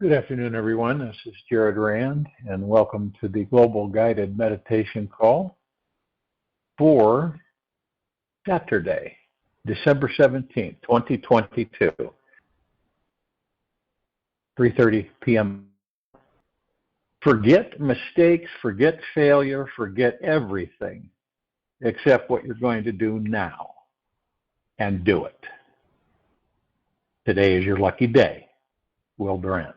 Good afternoon, everyone. This is Jared Rand, and welcome to the Global Guided Meditation Call for Saturday, December 17th, 2022, 3:30 p.m. Forget mistakes, forget failure, forget everything except what you're going to do now, and do it. Today is your lucky day. Will Durant.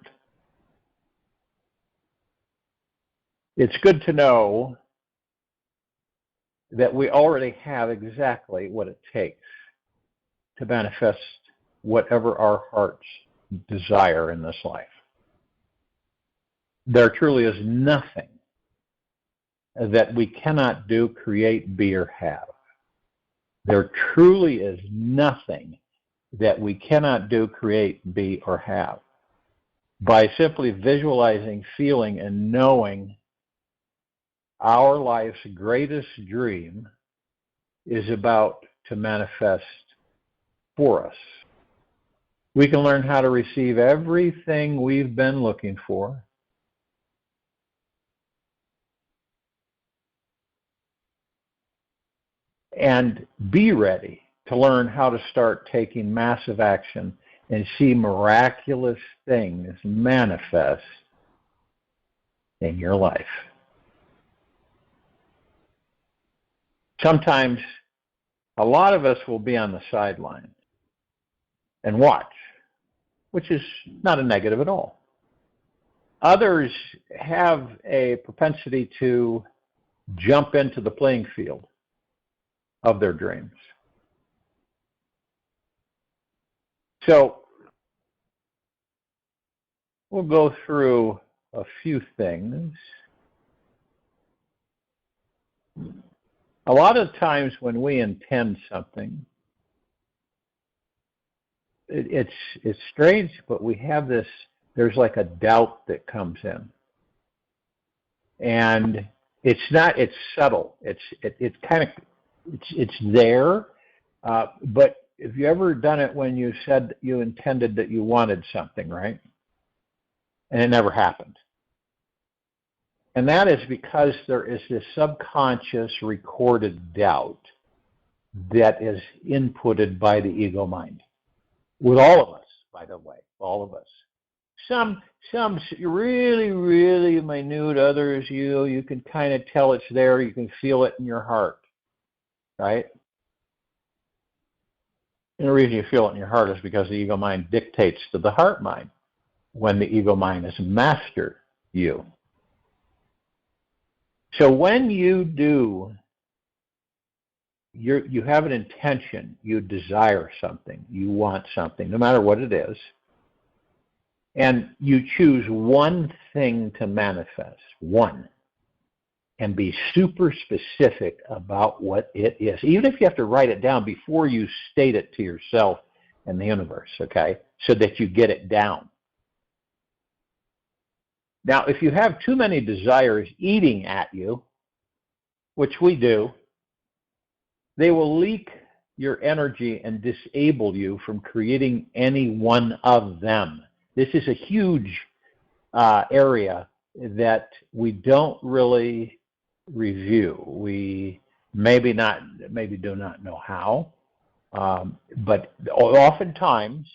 It's good to know that we already have exactly what it takes to manifest whatever our hearts desire in this life. There truly is nothing that we cannot do, create, be, or have. There truly is nothing that we cannot do, create, be, or have. By simply visualizing, feeling, and knowing our life's greatest dream is about to manifest for us. We can learn how to receive everything we've been looking for. And be ready to learn how to start taking massive action and see miraculous things manifest in your life. Sometimes a lot of us will be on the sideline and watch, which is not a negative at all. Others have a propensity to jump into the playing field of their dreams. So we'll go through a few things. A lot of times when we intend something, it's strange, but we have this, there's like a doubt that comes in. And it's subtle. It's there. But have you ever done it when you said you intended that you wanted something, right? And it never happened. And that is because there is this subconscious recorded doubt that is inputted by the ego mind. With all of us, by the way, all of us. Some really, really minute, others you can kind of tell it's there, you can feel it in your heart, right? And the reason you feel it in your heart is because the ego mind dictates to the heart mind when the ego mind has mastered you. So when you do, you have an intention, you desire something, you want something, no matter what it is, and you choose one thing to manifest, one, and be super specific about what it is, even if you have to write it down before you state it to yourself and the universe, okay, so that you get it down. Now, if you have too many desires eating at you, which we do, they will leak your energy and disable you from creating any one of them. This is a huge area that we don't really review. We maybe do not know how, but oftentimes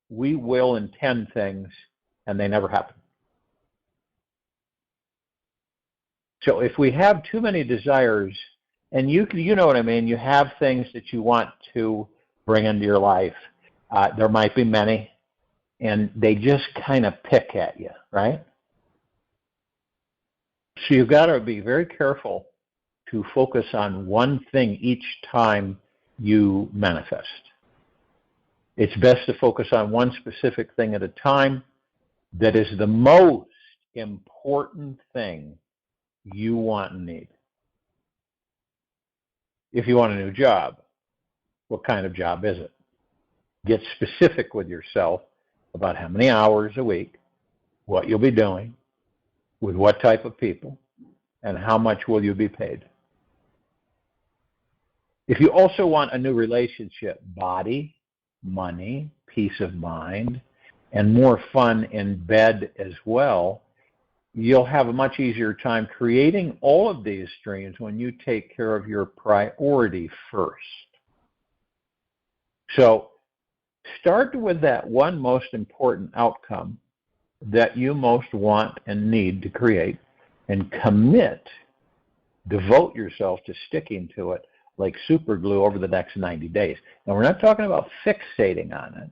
we will intend things and they never happen. So if we have too many desires, and you know what I mean, you have things that you want to bring into your life. There might be many, and they just kind of pick at you, right? So you've got to be very careful to focus on one thing each time you manifest. It's best to focus on one specific thing at a time that is the most important thing you want and need. If you want a new job, what kind of job is it? Get specific with yourself about how many hours a week, what you'll be doing, with what type of people, and how much will you be paid. If you also want a new relationship, body, money, peace of mind, and more fun in bed as well, you'll have a much easier time creating all of these dreams when you take care of your priority first. So start with that one most important outcome that you most want and need to create, and devote yourself to sticking to it like super glue over the next 90 days. And we're not talking about fixating on it,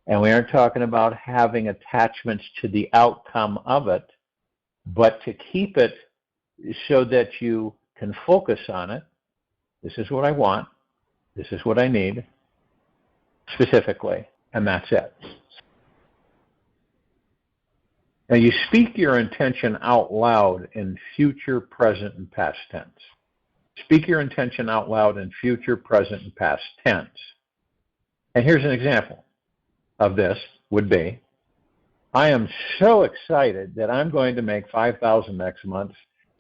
and we aren't talking about having attachments to the outcome of it, but to keep it so that you can focus on it. This is what I want. This is what I need specifically, and that's it. Now you speak your intention out loud in future, present, and past tense. Speak your intention out loud in future, present, and past tense. And here's an example of this would be, I am so excited that I'm going to make $5,000 next month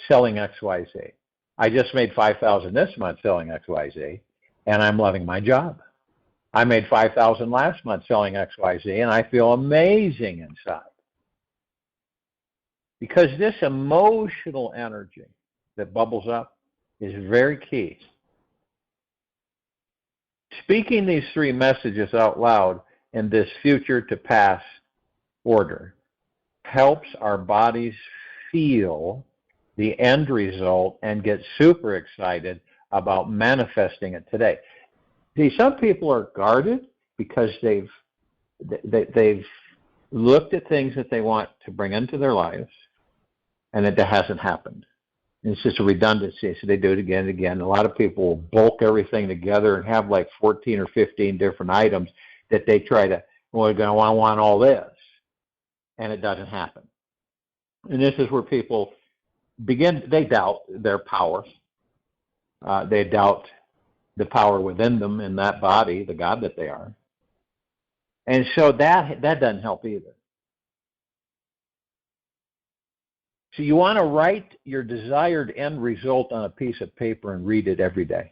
selling XYZ. I just made $5,000 this month selling XYZ, and I'm loving my job. I made $5,000 last month selling XYZ, and I feel amazing inside. Because this emotional energy that bubbles up is very key. Speaking these three messages out loud in this future to past order helps our bodies feel the end result and get super excited about manifesting it today. See, some people are guarded because they've looked at things that they want to bring into their lives, and it hasn't happened. And it's just a redundancy, so they do it again and again. A lot of people will bulk everything together and have like 14 or 15 different items that they try to, well, I want all this, and it doesn't happen. And this is where people they doubt their power. They doubt the power within them in that body, the God that they are. And so that doesn't help either. So you want to write your desired end result on a piece of paper and read it every day.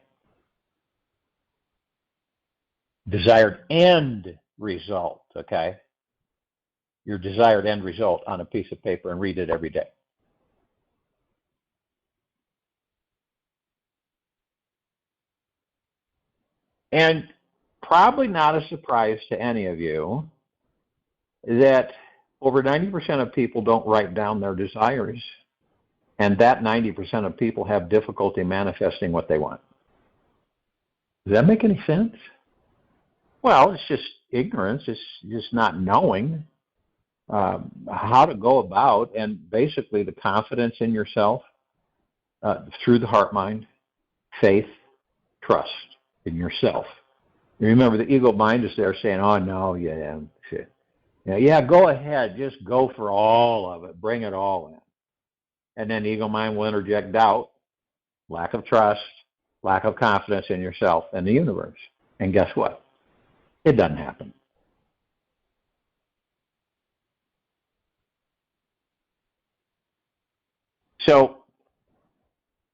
Desired end result, okay? Your desired end result on a piece of paper and read it every day. And probably not a surprise to any of you that over 90% of people don't write down their desires, and that 90% of people have difficulty manifesting what they want. Does that make any sense? Well, it's just ignorance. It's just not knowing how to go about, and basically the confidence in yourself through the heart mind, faith, trust in yourself. You remember, the ego mind is there saying, oh, no, yeah, shit. Yeah, go ahead. Just go for all of it. Bring it all in. And then the ego mind will interject doubt, lack of trust, lack of confidence in yourself and the universe. And guess what? It doesn't happen. So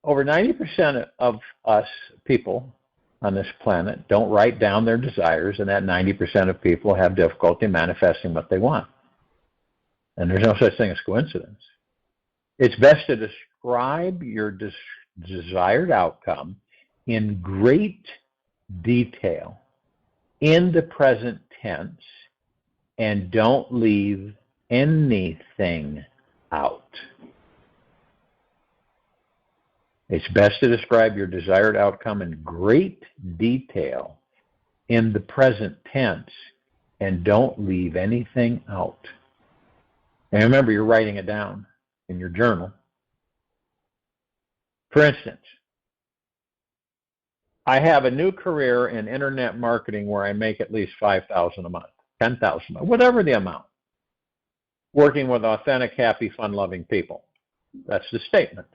over 90% of us people on this planet don't write down their desires, and that 90% of people have difficulty manifesting what they want. And there's no such thing as coincidence. It's best to describe your desired outcome in great detail in the present tense, and don't leave anything out. It's best to describe your desired outcome in great detail in the present tense, and don't leave anything out. And remember, you're writing it down in your journal. For instance, I have a new career in internet marketing where I make at least $5,000 a month, $10,000 a month, whatever the amount, working with authentic, happy, fun-loving people. That's the statement.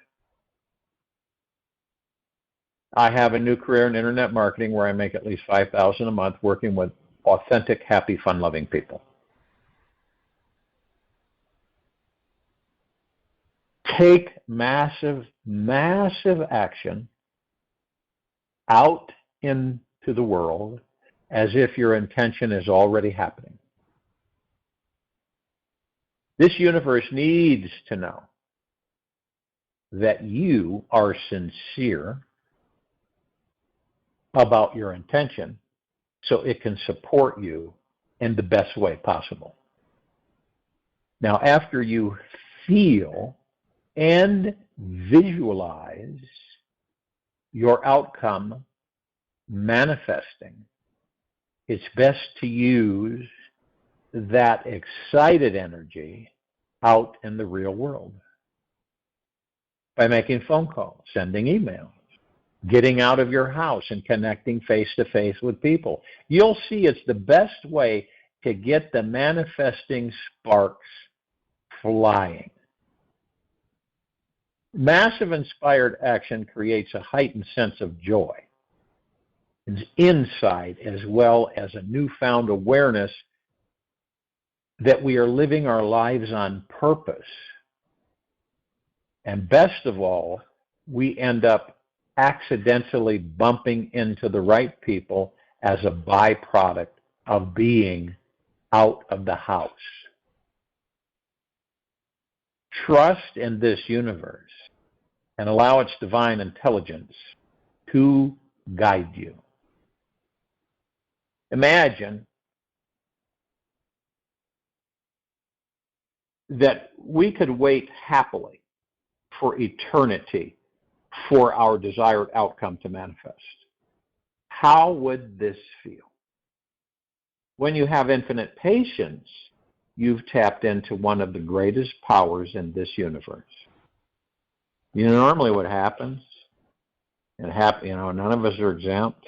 I have a new career in internet marketing where I make at least $5,000 a month working with authentic, happy, fun-loving people. Take massive, massive action out into the world as if your intention is already happening. This universe needs to know that you are sincere about your intention so it can support you in the best way possible. Now, after you feel and visualize your outcome manifesting, it's best to use that excited energy out in the real world by making phone calls, sending emails, getting out of your house and connecting face-to-face with people. You'll see it's the best way to get the manifesting sparks flying. Massive inspired action creates a heightened sense of joy inside, as well as a newfound awareness that we are living our lives on purpose. And best of all, we end up accidentally bumping into the right people as a byproduct of being out of the house. Trust in this universe and allow its divine intelligence to guide you. Imagine that we could wait happily for eternity for our desired outcome to manifest. How would this feel? When you have infinite patience, you've tapped into one of the greatest powers in this universe. You know, normally what happens, none of us are exempt.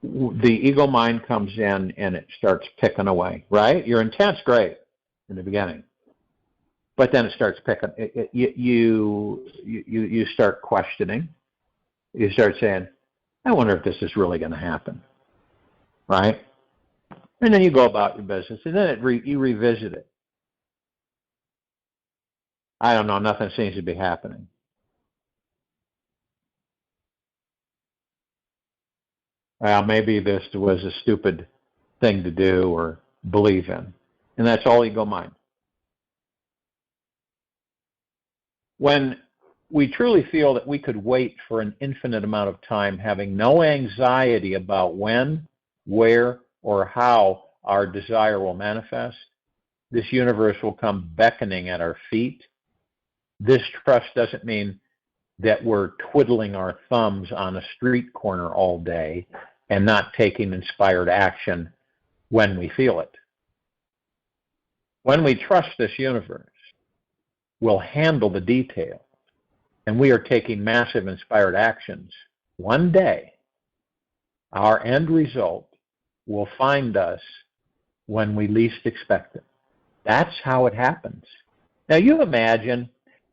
The ego mind comes in and it starts picking away, right? Your intent's great in the beginning, but then it starts picking. You start questioning. You start saying, I wonder if this is really going to happen, right? And then you go about your business, and then you revisit it. I don't know, nothing seems to be happening. Well, maybe this was a stupid thing to do or believe in. And that's all ego mind. When we truly feel that we could wait for an infinite amount of time, having no anxiety about when, where, or how our desire will manifest, this universe will come beckoning at our feet. This trust doesn't mean that we're twiddling our thumbs on a street corner all day and not taking inspired action when we feel it. When we trust this universe, we'll handle the details, and we are taking massive inspired actions. One day, our end result will find us when we least expect it. That's how it happens. Now you imagine,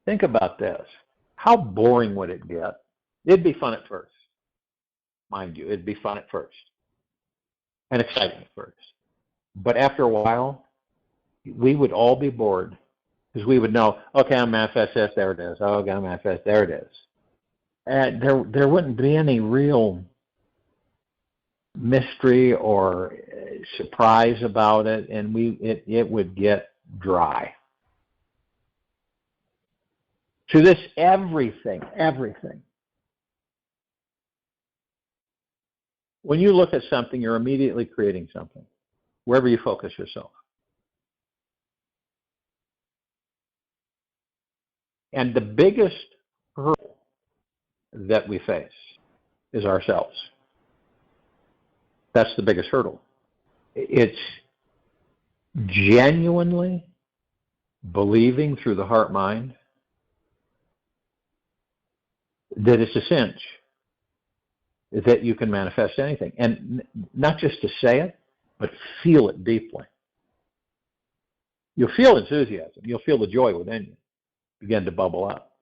think about this. How boring would it get? It'd be fun at first. Mind you, it'd be fun at first. And exciting at first. But after a while, we would all be bored because we would know, okay, I'm manifest this, there it is. Oh, okay, I'm manifest, there it is. And there wouldn't be any real mystery or surprise about it, and it would get dry. To this, everything. When you look at something, you're immediately creating something, wherever you focus yourself. And the biggest hurdle that we face is ourselves. That's the biggest hurdle. It's genuinely believing through the heart-mind that it's a cinch that you can manifest anything. And not just to say it, but feel it deeply. You'll feel enthusiasm. You'll feel the joy within you begin to bubble up.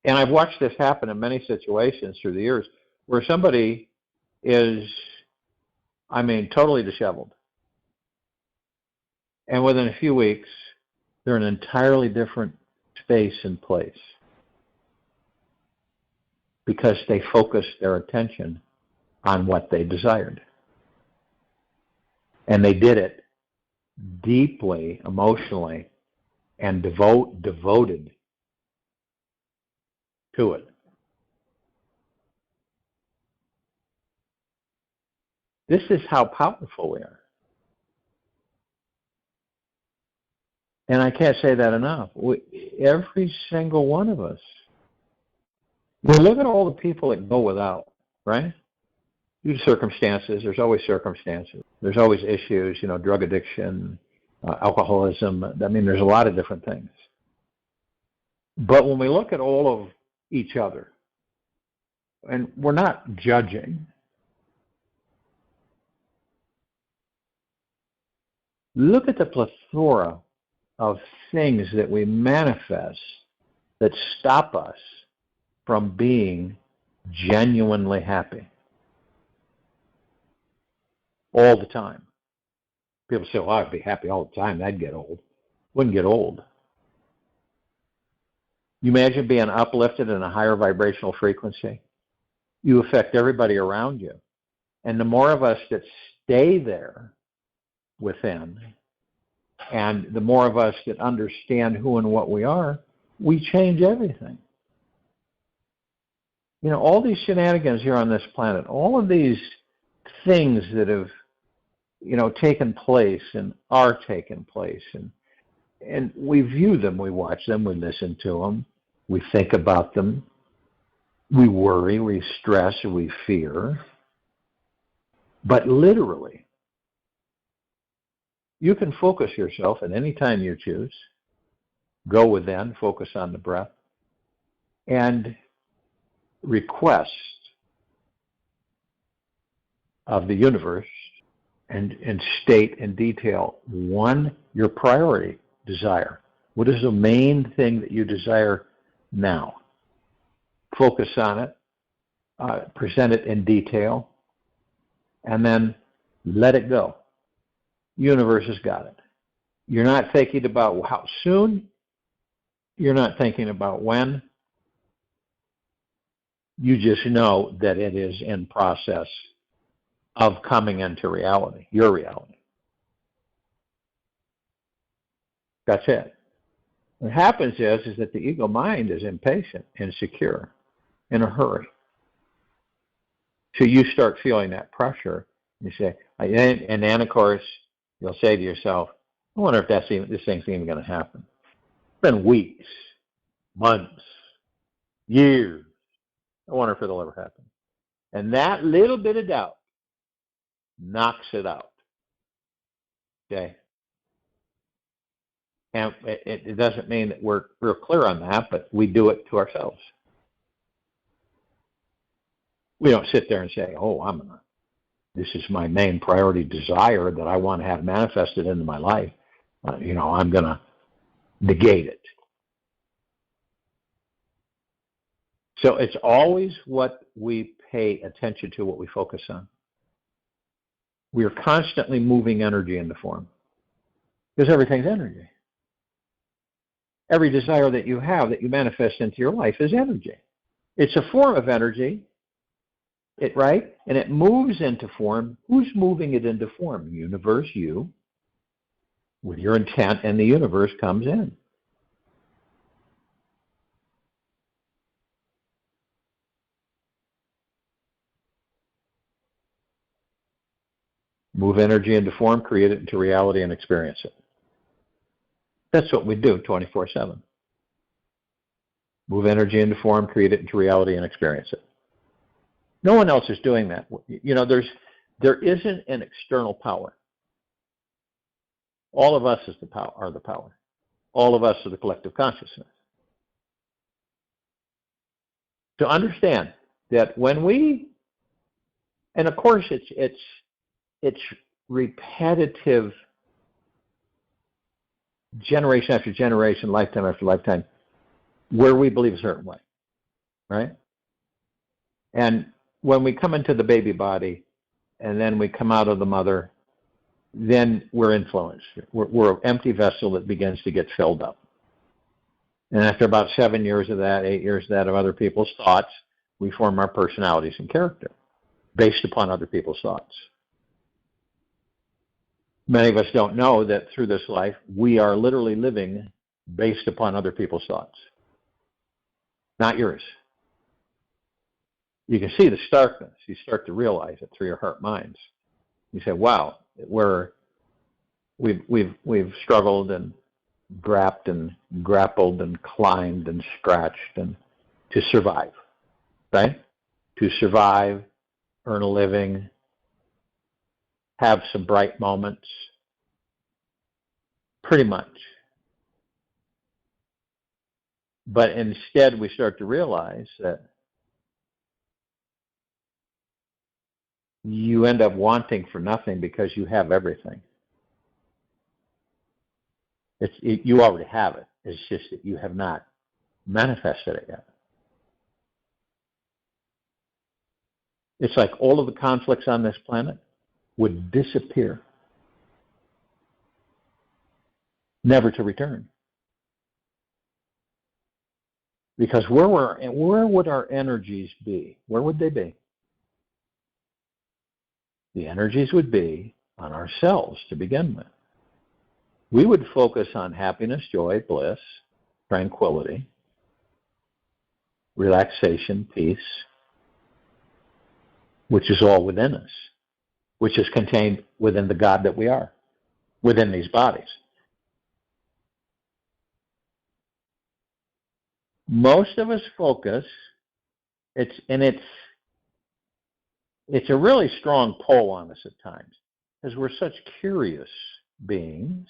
And I've watched this happen in many situations through the years where somebody is, totally disheveled. And within a few weeks, they're in an entirely different space and place. because they focused their attention on what they desired. And they did it deeply, emotionally, and devoted to it. This is how powerful we are. And I can't say that enough. Every single one of us. Look at all the people that go without, right? Due to circumstances, there's always circumstances. There's always issues, drug addiction, alcoholism. I mean, there's a lot of different things. But when we look at all of each other, and we're not judging, look at the plethora of things that we manifest that stop us from being genuinely happy all the time. People say, well, I'd be happy all the time. That'd get old. Wouldn't get old. You imagine being uplifted in a higher vibrational frequency? You affect everybody around you. And the more of us that stay there within, and the more of us that understand who and what we are, we change everything. All these shenanigans here on this planet, all of these things that have, taken place and are taking place, and we view them, we watch them, we listen to them, we think about them, we worry, we stress, we fear. But literally, you can focus yourself at any time you choose, go within, focus on the breath, and request of the universe and state in detail, one, your priority desire. What is the main thing that you desire now? Focus on it, present it in detail, and then let it go. Universe has got it. You're not thinking about how soon. You're not thinking about when. You just know that it is in process of coming into reality, your reality. That's it. What happens is that the ego mind is impatient, insecure, in a hurry. So you start feeling that pressure. You say, and then of course, you'll say to yourself, I wonder if this thing's even going to happen. It's been weeks, months, years. I wonder if it'll ever happen. And that little bit of doubt knocks it out. Okay? And it doesn't mean that we're real clear on that, but we do it to ourselves. We don't sit there and say, this is my main priority desire that I want to have manifested into my life. I'm going to negate it. So it's always what we pay attention to, what we focus on. We are constantly moving energy into form because everything's energy. Every desire that you have, that you manifest into your life, is energy. It's a form of energy, right? And it moves into form. Who's moving it into form? Universe, you, with your intent, and the universe comes in. Move energy into form, create it into reality, and experience it. That's what we do 24/7. Move energy into form, create it into reality, and experience it. No one else is doing that. There isn't an external power. All of us are the power. All of us are the collective consciousness. To understand that when we, and of course it's repetitive, generation after generation, lifetime after lifetime, where we believe a certain way, right? And when we come into the baby body and then we come out of the mother, then we're influenced. We're an empty vessel that begins to get filled up. And after about 7 years of that, 8 years of that, of other people's thoughts, We form our personalities and character based upon other people's thoughts. Many of us don't know that through this life, we are literally living based upon other people's thoughts, not yours. You can see the starkness. You start to realize it through your heart minds. You say, wow, we've struggled and grapped and grappled and climbed and scratched and to survive, right? To survive, earn a living, have some bright moments, pretty much. But instead, we start to realize that you end up wanting for nothing because you have everything. You already have it. It's just that you have not manifested it yet. It's like all of the conflicts on this planet would disappear, never to return. Because where would our energies be? Where would they be? The energies would be on ourselves to begin with. We would focus on happiness, joy, bliss, tranquility, relaxation, peace, which is all within us, which is contained within the God that we are, within these bodies. Most of us focus, it's a really strong pull on us at times, because we're such curious beings.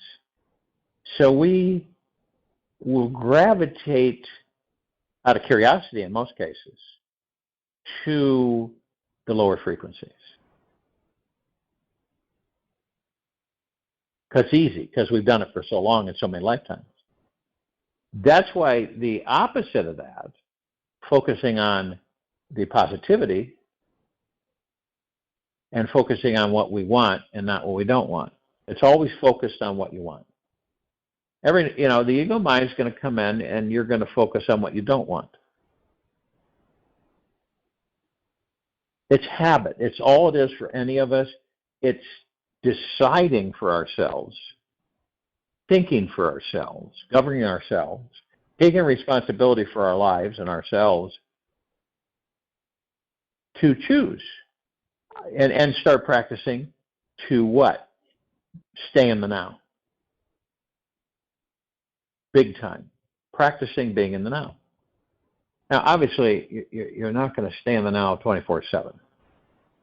So we will gravitate, out of curiosity in most cases, to the lower frequencies. Because it's easy, because we've done it for so long and so many lifetimes. That's why the opposite of that, focusing on the positivity and focusing on what we want and not what we don't want. It's always focused on what you want. The ego mind is going to come in and you're going to focus on what you don't want. It's habit. It's all it is for any of us. It's deciding for ourselves, thinking for ourselves, governing ourselves, taking responsibility for our lives and ourselves to choose and start practicing to what? Stay in the now. Big time. Practicing being in the now. Now, obviously, you're not going to stay in the now 24/7,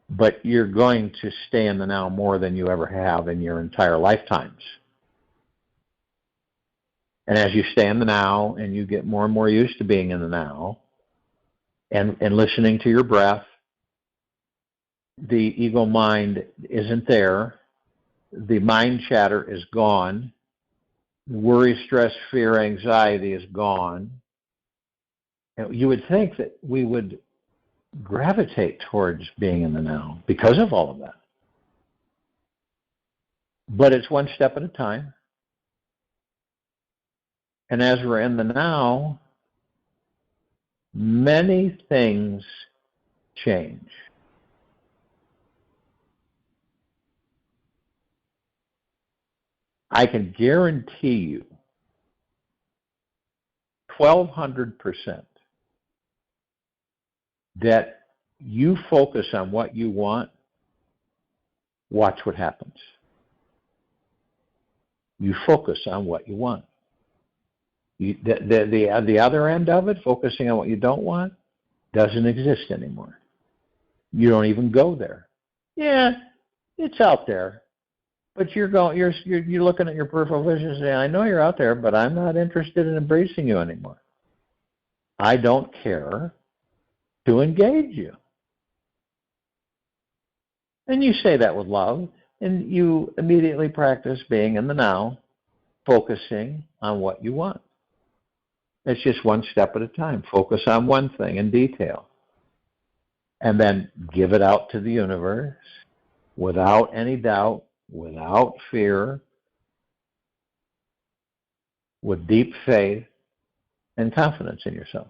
but you're going to stay in the now more than you ever have in your entire lifetimes. And as you stay in the now and you get more and more used to being in the now and listening to your breath, the ego mind isn't there. The mind chatter is gone. Worry, stress, fear, anxiety is gone. And you would think that we would gravitate towards being in the now because of all of that. But it's one step at a time. And as we're in the now, many things change. I can guarantee you 1,200% that you focus on what you want, watch what happens. You focus on what you want. The other end of it, focusing on what you don't want, doesn't exist anymore. You don't even go there. Yeah, it's out there, but you're looking at your peripheral vision and saying, I know you're out there, but I'm not interested in embracing you anymore. I don't care to engage you. And you say that with love, and you immediately practice being in the now, focusing on what you want. It's just one step at a time. Focus on one thing in detail. And then give it out to the universe without any doubt, without fear, with deep faith and confidence in yourself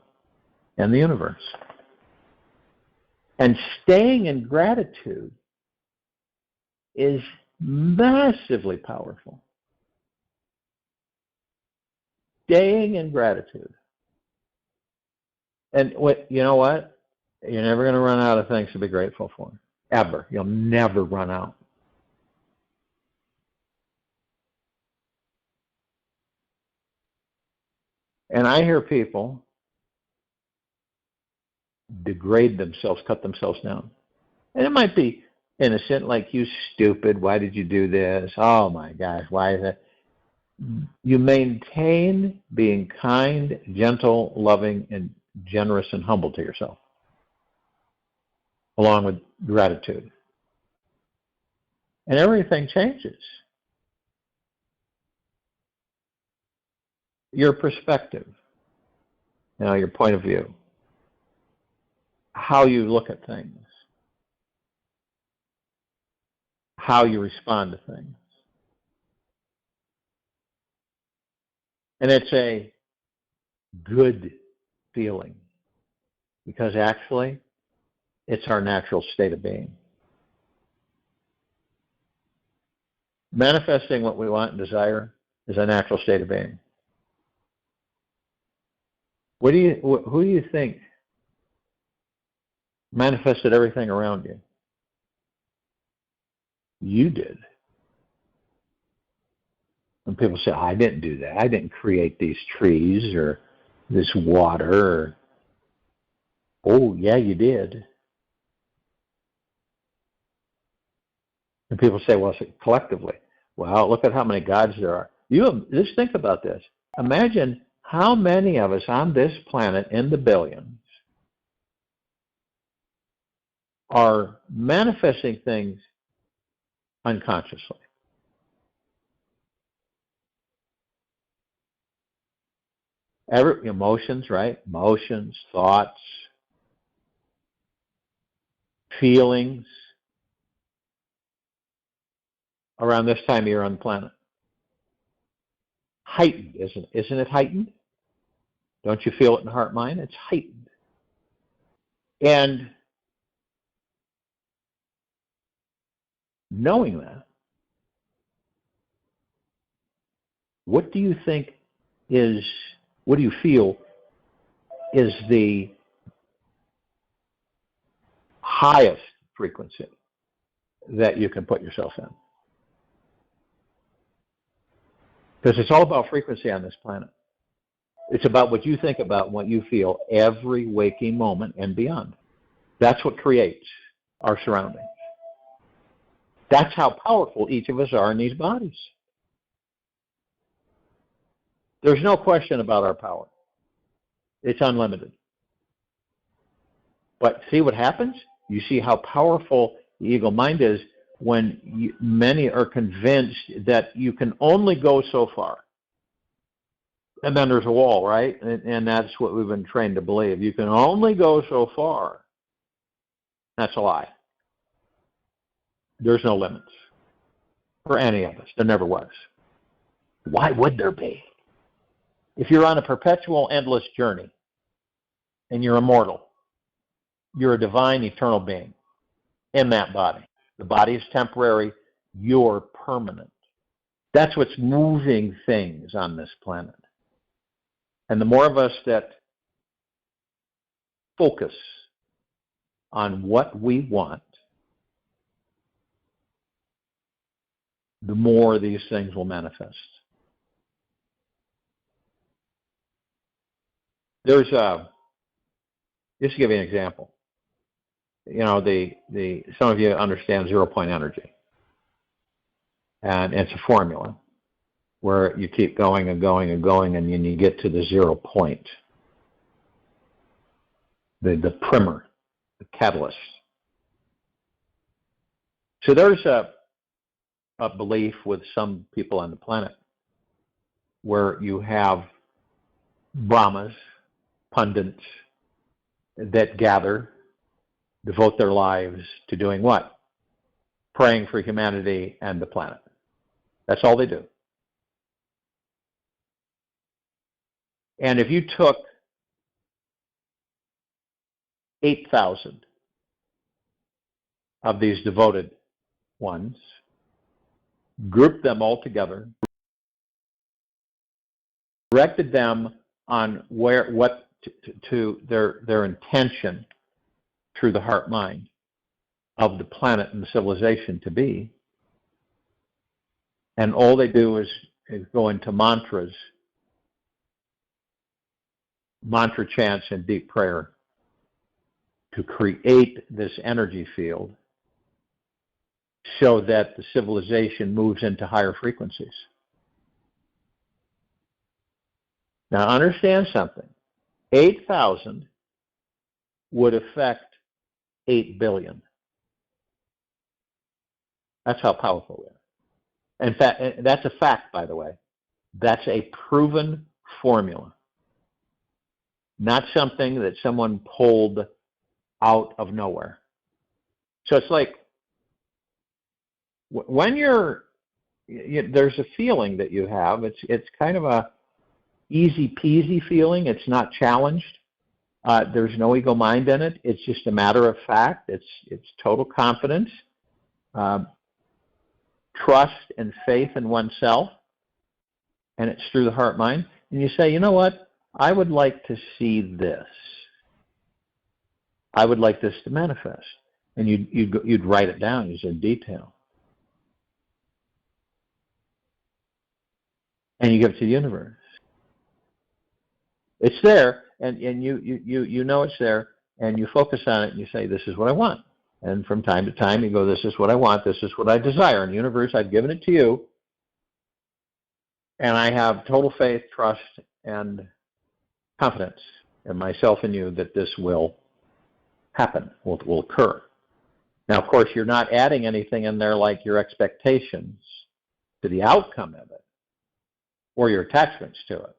and the universe. And staying in gratitude is massively powerful. Staying in gratitude. And you know what? You're never going to run out of things to be grateful for. Ever. You'll never run out. And I hear people degrade themselves, cut themselves down. And it might be innocent, like, you stupid, why did you do this? Oh my gosh, why is that? You maintain being kind, gentle, loving, and generous and humble to yourself, along with gratitude. And everything changes. Your perspective, your point of view, how you look at things, how you respond to things. And it's a good feeling, because actually it's our natural state of being. Manifesting what we want and desire is a natural state of being. Who do you think manifested everything around you? You did. When people say, I didn't do that, I didn't create these trees or this water. Oh, yeah, you did. And people say, well, collectively. Well, look at how many gods there are. Just think about this. Imagine how many of us on this planet, in the billions, are manifesting things unconsciously. Emotions, right? Emotions, thoughts, feelings around this time of year on the planet. Heightened, isn't it heightened? Don't you feel it in heart, mind? It's heightened. And knowing that, what do you feel is the highest frequency that you can put yourself in? Because it's all about frequency on this planet. It's about what you think about and what you feel every waking moment and beyond. That's what creates our surroundings. That's how powerful each of us are in these bodies. There's no question about our power. It's unlimited. But see what happens? You see how powerful the ego mind is when many are convinced that you can only go so far. And then there's a wall, right? And that's what we've been trained to believe. You can only go so far. That's a lie. There's no limits for any of us. There never was. Why would there be? If you're on a perpetual, endless journey and you're immortal, you're a divine, eternal being in that body. The body is temporary. You're permanent. That's what's moving things on this planet. And the more of us that focus on what we want, the more these things will manifest. Just to give you an example. Some of you understand 0-point energy. And it's a formula where you keep going and going and going, and then you get to the 0 point. The primer, the catalyst. So there's a belief with some people on the planet where you have Brahmas, pundits, that gather, devote their lives to doing what? Praying for humanity and the planet. That's all they do. And if you took 8,000 of these devoted ones, grouped them all together, directed them on what to their intention through the heart mind of the planet and the civilization to be. And all they do is go into mantras, mantra chants, and deep prayer to create this energy field so that the civilization moves into higher frequencies. Now understand something. 8,000 would affect 8 billion. That's how powerful we are. In fact, that's a fact, by the way. That's a proven formula. Not something that someone pulled out of nowhere. So it's like when there's a feeling that you have. It's kind of a easy peasy feeling. It's not challenged. There's no ego mind in it. It's just a matter of fact. It's total confidence, trust, and faith in oneself, and it's through the heart mind. And you say, you know what? I would like to see this. I would like this to manifest. And you'd write it down in detail. And you give it to the universe. It's there, and you know it's there, and you focus on it, and you say, this is what I want. And from time to time, you go, this is what I want, this is what I desire. In the universe, I've given it to you, and I have total faith, trust, and confidence in myself and you that this will happen, will occur. Now, of course, you're not adding anything in there like your expectations to the outcome of it or your attachments to it.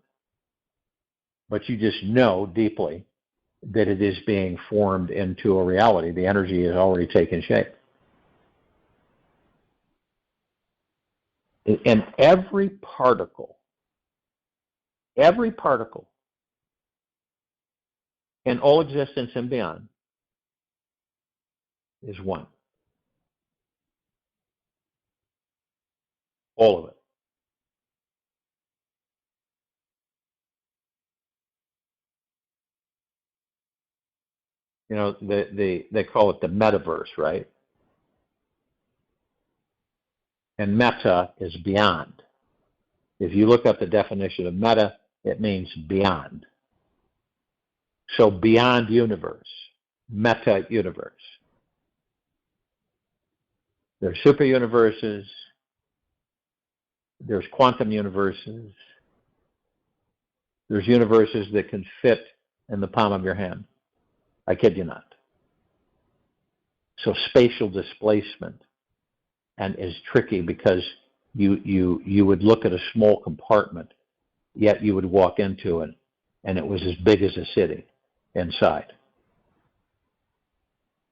But you just know deeply that it is being formed into a reality. The energy has already taken shape. And every particle in all existence and beyond is one. All of it. You know, they call it the metaverse, right? And meta is beyond. If you look up the definition of meta, it means beyond. So beyond universe, meta universe. There's super universes, there's quantum universes, there's universes that can fit in the palm of your hand. I kid you not. So spatial displacement and is tricky because you would look at a small compartment, yet you would walk into it, and it was as big as a city inside.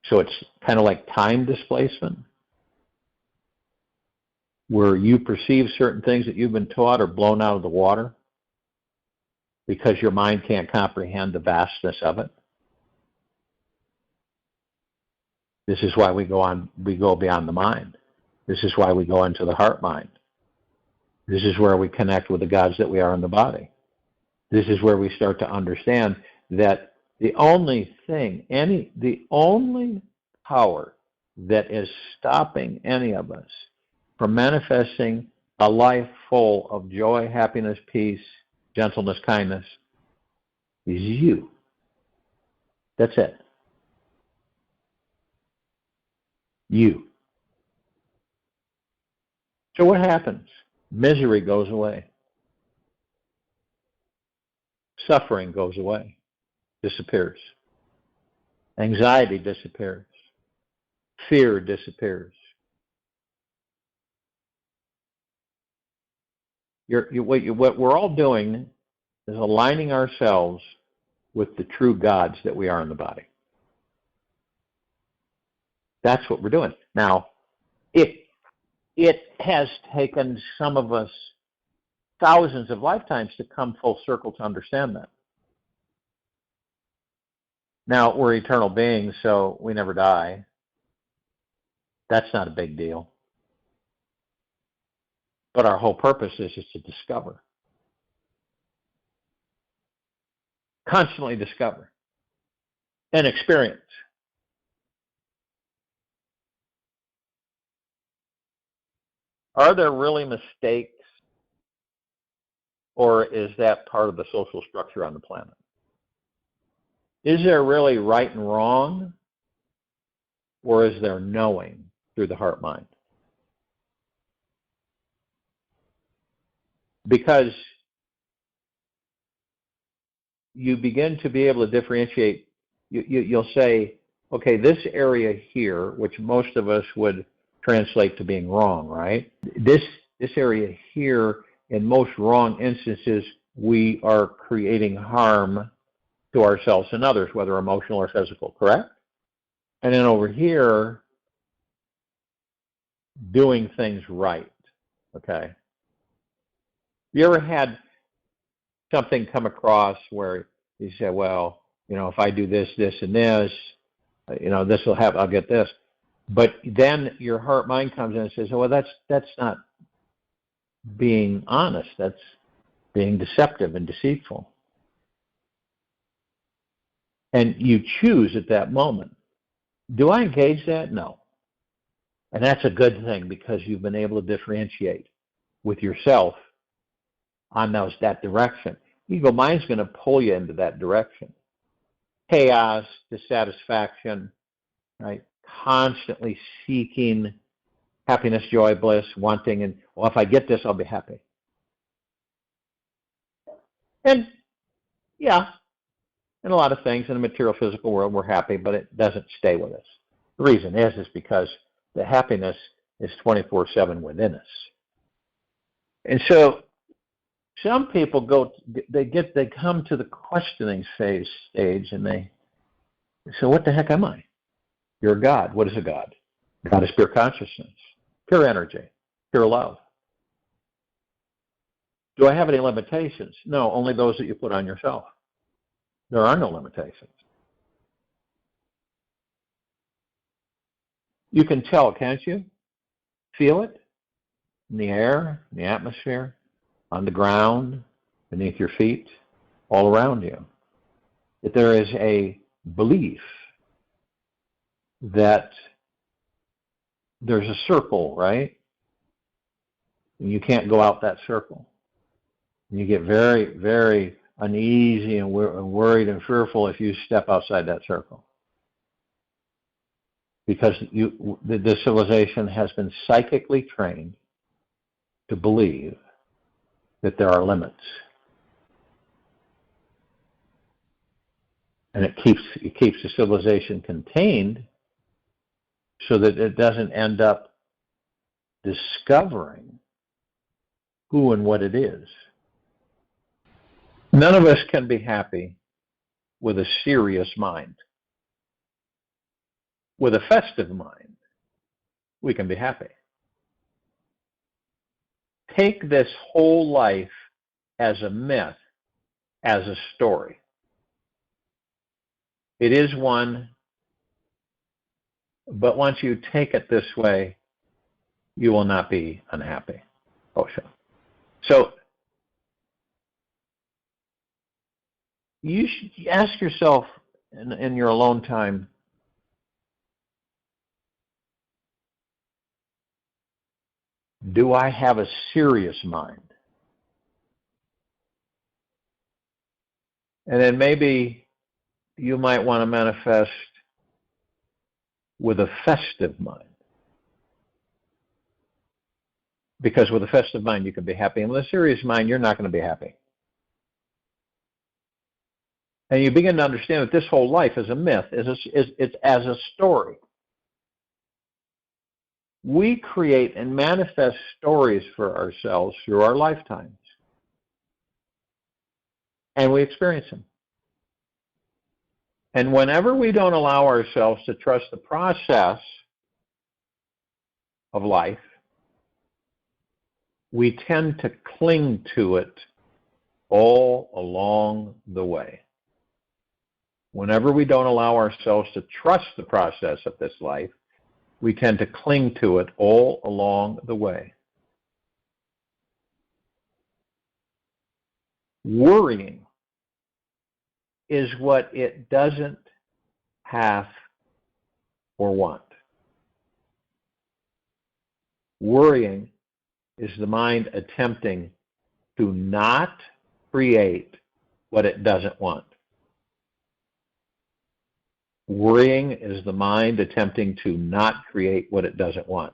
So it's kind of like time displacement, where you perceive certain things that you've been taught are blown out of the water because your mind can't comprehend the vastness of it. This is why we go beyond the mind. This is why we go into the heart mind. This is where we connect with the gods that we are in the body. This is where we start to understand that the only power that is stopping any of us from manifesting a life full of joy, happiness, peace, gentleness, kindness is you. That's it. You. So what happens? Misery goes away. Suffering goes away, disappears. Anxiety disappears. Fear disappears. What we're all doing is aligning ourselves with the true gods that we are in the body. That's what we're doing. Now, it has taken some of us thousands of lifetimes to come full circle to understand that. Now, we're eternal beings, so we never die. That's not a big deal. But our whole purpose is to discover. Constantly discover and experience. Are there really mistakes, or is that part of the social structure on the planet? Is there really right and wrong, or is there knowing through the heart-mind? Because you begin to be able to differentiate. You'll say, okay, this area here, which most of us would translate to being wrong, right? This area here, in most wrong instances, we are creating harm to ourselves and others, whether emotional or physical, correct? And then over here, doing things right, okay? You ever had something come across where you say, well, if I do this, this, and this, this will happen, I'll get this. But then your heart mind comes in and says, oh, well, that's not being honest. That's being deceptive and deceitful. And you choose at that moment. Do I engage that? No. And that's a good thing, because you've been able to differentiate with yourself on that direction. Ego mind's going to pull you into that direction. Chaos, dissatisfaction, right? Constantly seeking happiness, joy, bliss, wanting, and, well, if I get this, I'll be happy. And, yeah, in a lot of things in the material physical world, we're happy, but it doesn't stay with us. The reason is because the happiness is 24/7 within us. And so some people they come to the questioning phase stage, and they say, what the heck am I? You're a God. What is a God? God is pure consciousness, pure energy, pure love. Do I have any limitations? No, only those that you put on yourself. There are no limitations. You can tell, can't you? Feel it in the air, in the atmosphere, on the ground, beneath your feet, all around you. That there is a belief that there's a circle, right? And you can't go out that circle. And you get very, very uneasy and worried and fearful if you step outside that circle. Because the civilization has been psychically trained to believe that there are limits. And it keeps the civilization contained so that it doesn't end up discovering who and what it is. None of us can be happy with a serious mind. With a festive mind, we can be happy. Take this whole life as a myth, as a story. It is one, but once you take it this way, you will not be unhappy. Osho. So you should ask yourself in your alone time, do I have a serious mind? And then maybe you might want to manifest with a festive mind. Because with a festive mind, you can be happy. And with a serious mind, you're not going to be happy. And you begin to understand that this whole life is a myth, it's as a story. We create and manifest stories for ourselves through our lifetimes. And we experience them. And whenever we don't allow ourselves to trust the process of life, we tend to cling to it all along the way. Whenever we don't allow ourselves to trust the process of this life, We tend to cling to it all along the way. Worrying is what it doesn't have or want. Worrying is the mind attempting to not create what it doesn't want. Worrying is the mind attempting to not create what it doesn't want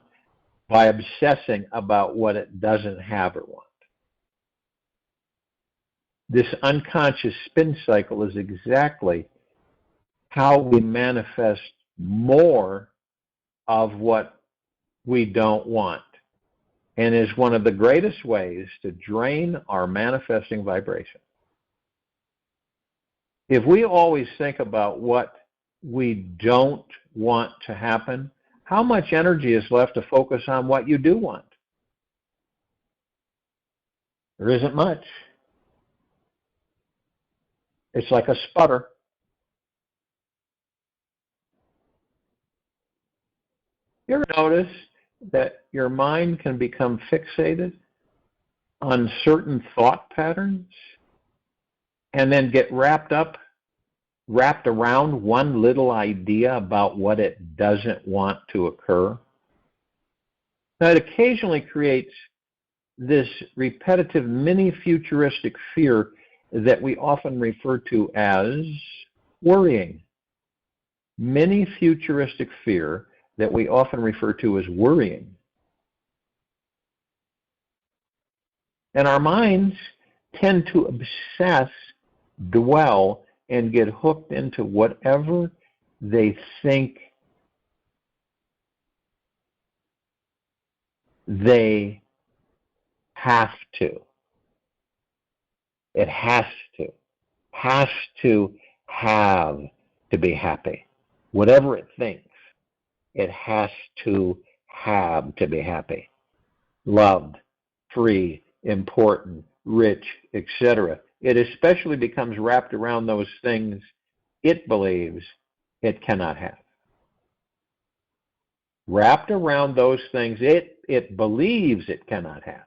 by obsessing about what it doesn't have or want. This unconscious spin cycle is exactly how we manifest more of what we don't want, and is one of the greatest ways to drain our manifesting vibration. If we always think about what we don't want to happen, how much energy is left to focus on what you do want? There isn't much. It's like a sputter. You ever notice that your mind can become fixated on certain thought patterns and then get wrapped around one little idea about what it doesn't want to occur? Now, it occasionally creates this repetitive mini-futuristic fear that we often refer to as worrying. Mini-futuristic fear that we often refer to as worrying. And our minds tend to obsess, dwell, and get hooked into whatever they think they have to. It has to have to be happy. Whatever it thinks, it has to have to be happy. Loved, free, important, rich, etc. It especially becomes wrapped around those things it believes it cannot have. Wrapped around those things it believes it cannot have.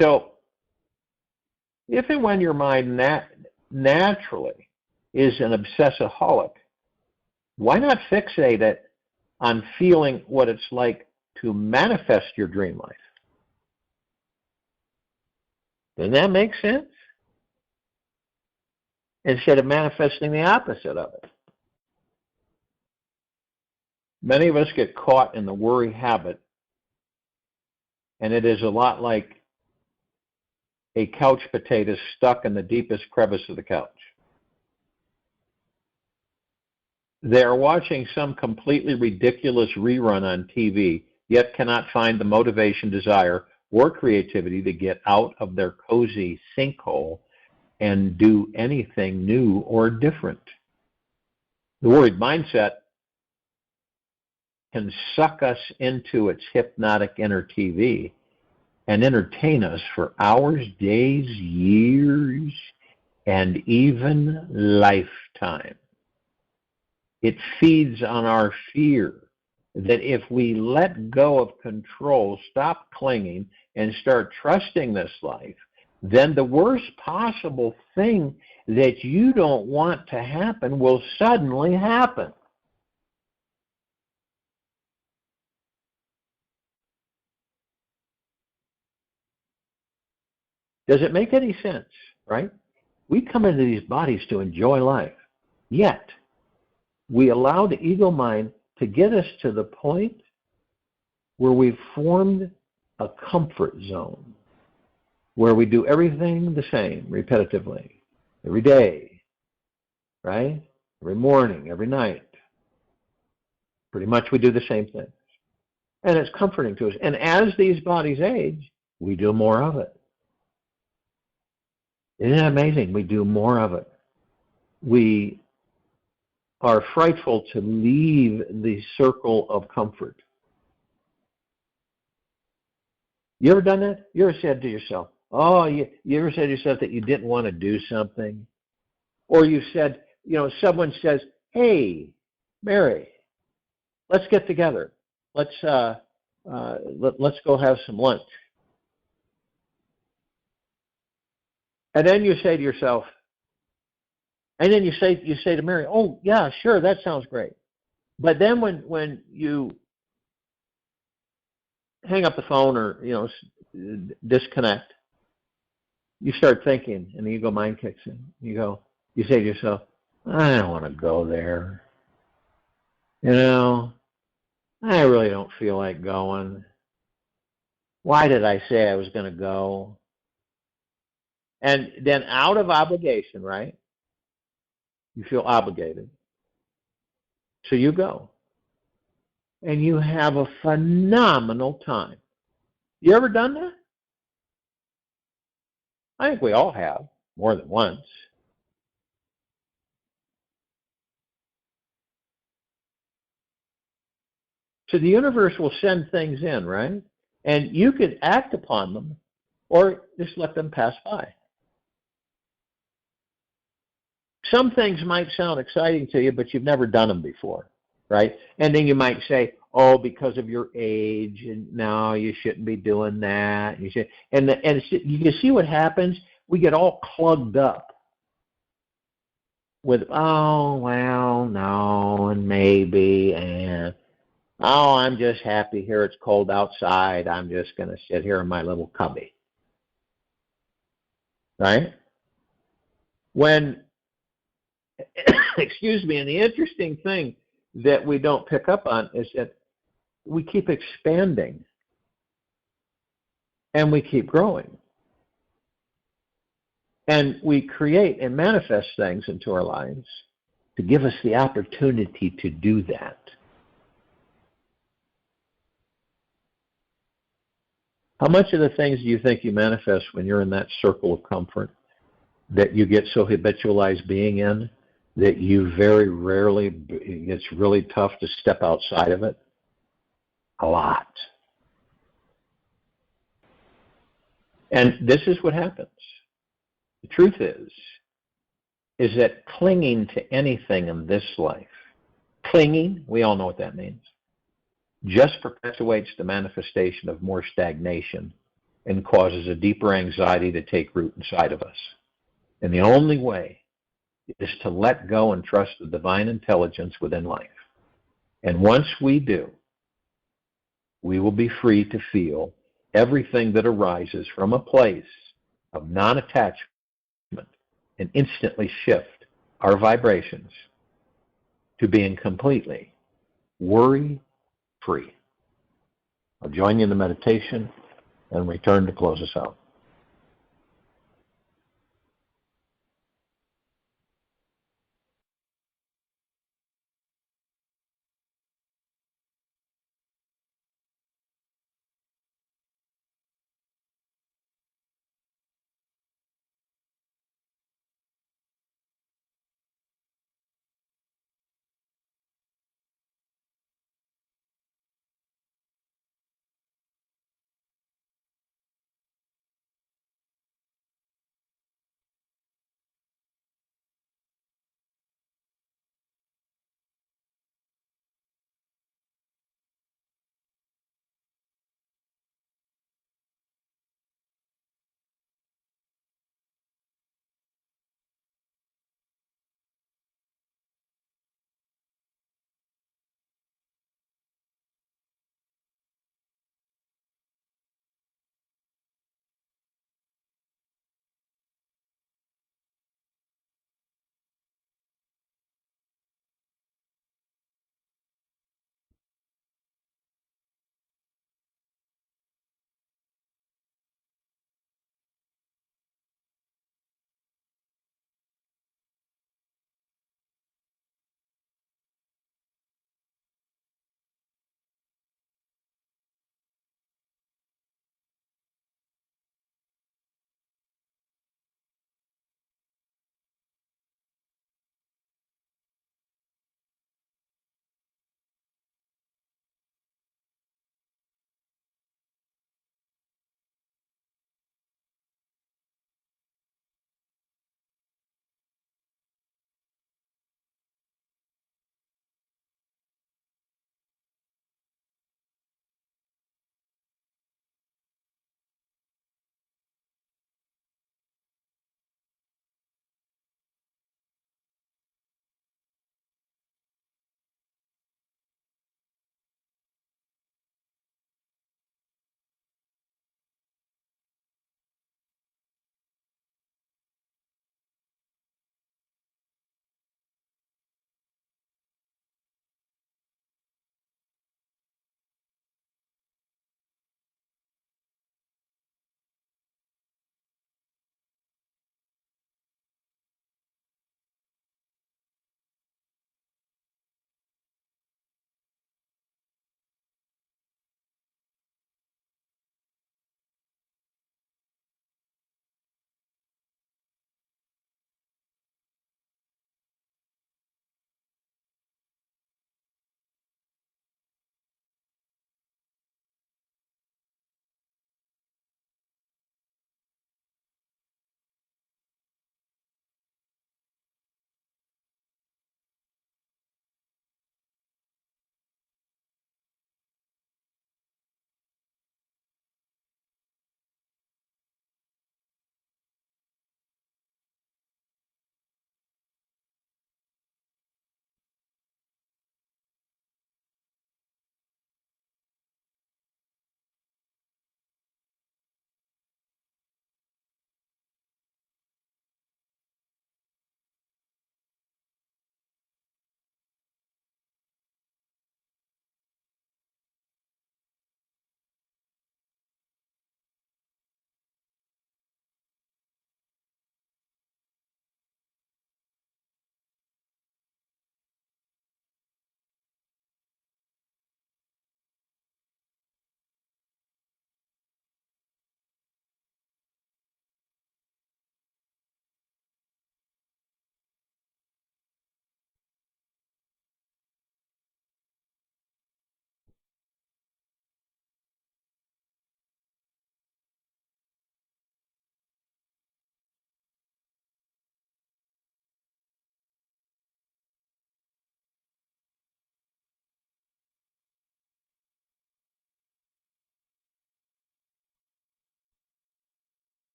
So, if and when your mind naturally is an obsessaholic, why not fixate it on feeling what it's like to manifest your dream life? Doesn't that make sense? Instead of manifesting the opposite of it. Many of us get caught in the worry habit, and it is a lot like a couch potato stuck in the deepest crevice of the couch. They are watching some completely ridiculous rerun on TV, yet cannot find the motivation, desire, or creativity to get out of their cozy sinkhole and do anything new or different. The worried mindset can suck us into its hypnotic inner TV and entertain us for hours, days, years, and even lifetime. It feeds on our fear that if we let go of control, stop clinging, and start trusting this life, then the worst possible thing that you don't want to happen will suddenly happen. Does it make any sense, right? We come into these bodies to enjoy life, yet we allow the ego mind to get us to the point where we've formed a comfort zone, where we do everything the same, repetitively, every day, right? Every morning, every night. Pretty much we do the same thing. And it's comforting to us. And as these bodies age, we do more of it. Isn't it amazing? We do more of it. We are frightful to leave the circle of comfort. You ever done that? You ever said to yourself, you ever said to yourself that you didn't want to do something? Or you said, someone says, "Hey, Mary, let's get together. Let's go have some lunch." And then you say to yourself, and then you say to Mary, "Oh yeah, sure, that sounds great." But then when you hang up the phone or disconnect, you start thinking, and the ego mind kicks in. You say to yourself, "I don't want to go there. I really don't feel like going. Why did I say I was going to go?" And then out of obligation, right? You feel obligated. So you go. And you have a phenomenal time. You ever done that? I think we all have, more than once. So the universe will send things in, right? And you could act upon them or just let them pass by. Some things might sound exciting to you, but you've never done them before, right? And then you might say, "Oh, because of your age, and no, you shouldn't be doing that." And you see what happens? We get all plugged up with, "Oh, well, no, and maybe, and oh, I'm just happy here. It's cold outside. I'm just going to sit here in my little cubby," right? When, excuse me, and the interesting thing that we don't pick up on is that we keep expanding and we keep growing. And we create and manifest things into our lives to give us the opportunity to do that. How much of the things do you think you manifest when you're in that circle of comfort that you get so habitualized being in that you very rarely, it's really tough to step outside of it? A lot. And this is what happens. The truth is that clinging to anything in this life, clinging, we all know what that means, just perpetuates the manifestation of more stagnation and causes a deeper anxiety to take root inside of us. And the only way is to let go and trust the divine intelligence within life. And once we do, we will be free to feel everything that arises from a place of non-attachment and instantly shift our vibrations to being completely worry-free. I'll join you in the meditation and return to close us out.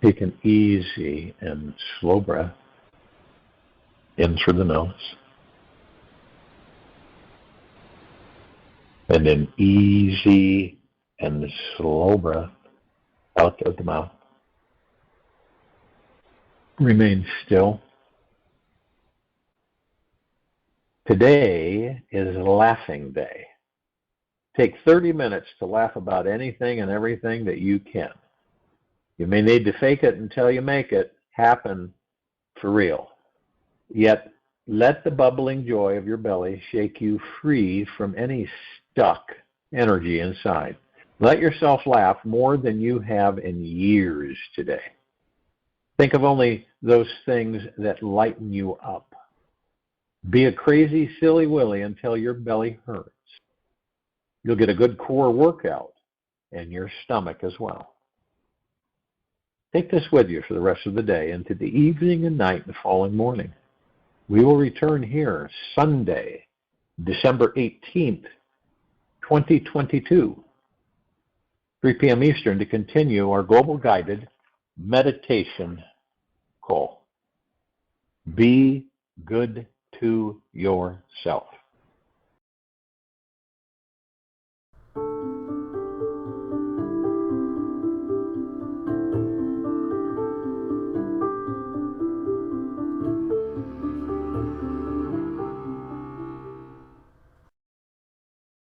Take an easy and slow breath in through the nose, and an easy and slow breath out of the mouth. Remain still. Today is Laughing Day. Take 30 minutes to laugh about anything and everything that you can. You may need to fake it until you make it happen for real. Yet, let the bubbling joy of your belly shake you free from any stuck energy inside. Let yourself laugh more than you have in years today. Think of only those things that lighten you up. Be a crazy, silly Willy until your belly hurts. You'll get a good core workout and your stomach as well. Take this with you for the rest of the day into the evening and night and the following morning. We will return here Sunday, December 18th, 2022, 3 p.m. Eastern, to continue our global guided meditation call. Be good to yourself.